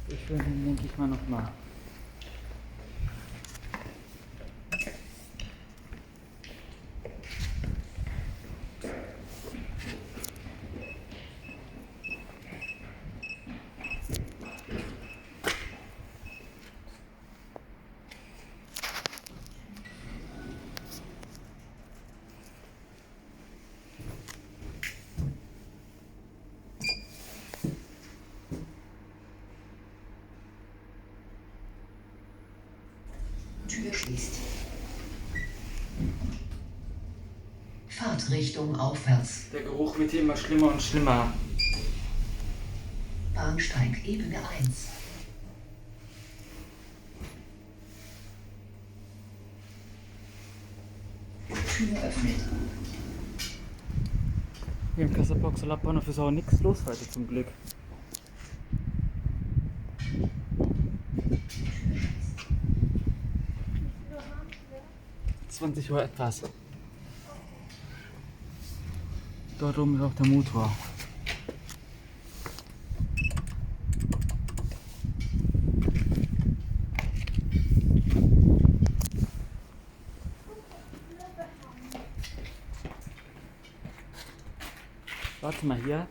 Ich will den, denke ich mal, nochmal. Tür schließt. Fahrtrichtung aufwärts. Der Geruch wird hier immer schlimmer und schlimmer. Bahnsteig Ebene 1. Tür öffnet. Hier im Kasselboxer Lappbahnhof ist auch nichts los heute zum Glück. 20 Uhr etwas. Dort oben ist auch der Motor. Warte mal hier.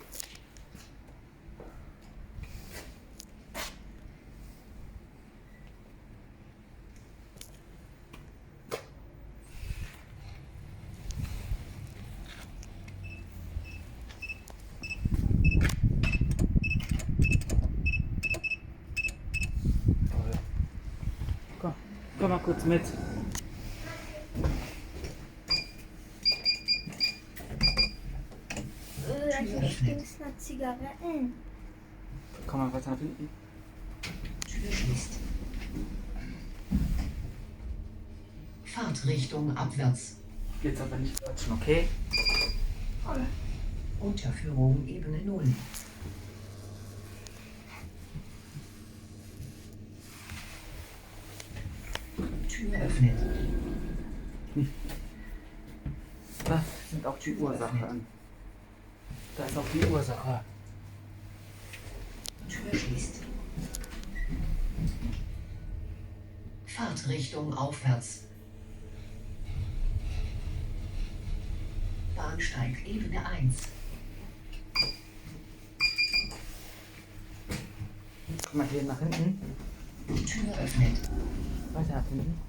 Komm mal kurz mit. Ich stink's nach Zigaretten. Komm mal weiter nach hinten. Tür schließt. Fahrtrichtung abwärts. Jetzt aber nicht quatschen, okay? Unterführung Ebene 0. Tür öffnet. Das sind auch die Ursachen. Da ist auch die Ursache. Tür schließt. Fahrtrichtung aufwärts. Bahnsteig Ebene 1. Guck mal hier nach hinten. Tür öffnet. Weiter nach hinten.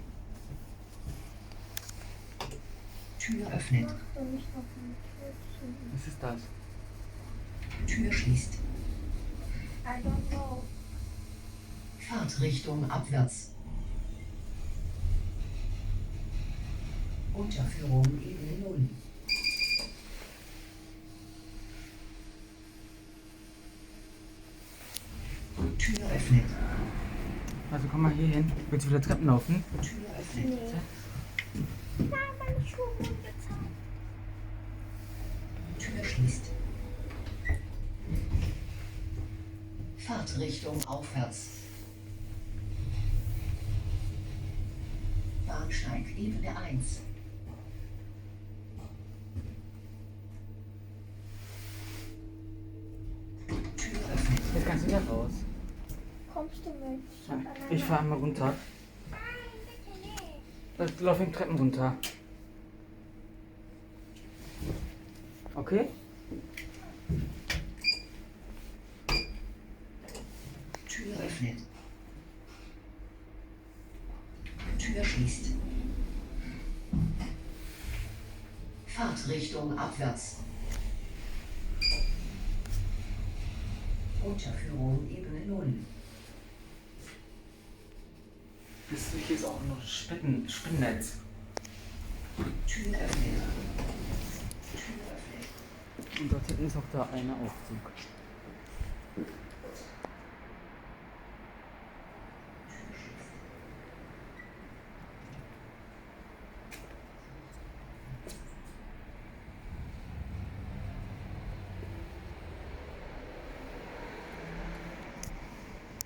Tür öffnet. Mach doch nicht auf den Türchen. Was ist das? Tür schließt. I don't know. Fahrtrichtung abwärts. Unterführung Ebene 0. Tür öffnet. Also komm mal hier hin. Willst du wieder Treppen laufen? Tür öffnet. Nee. Nein, meine Schuhe wurden bezahlt. Tür schließt. Fahrtrichtung aufwärts. Bahnsteig Ebene 1. Tür öffnet. Jetzt kannst du wieder raus. Kommst du mit? hab Ich fahr einmal runter. Nein, bitte nicht. Lauf in Treppen runter. Okay? Tür öffnet. Tür schließt. Fahrtrichtung abwärts. Unterführung Ebene 0. Hier ist auch noch Spinnennetz. Tür öffnet. Tür öffnet. Und dort hinten ist auch da eine Aufzug.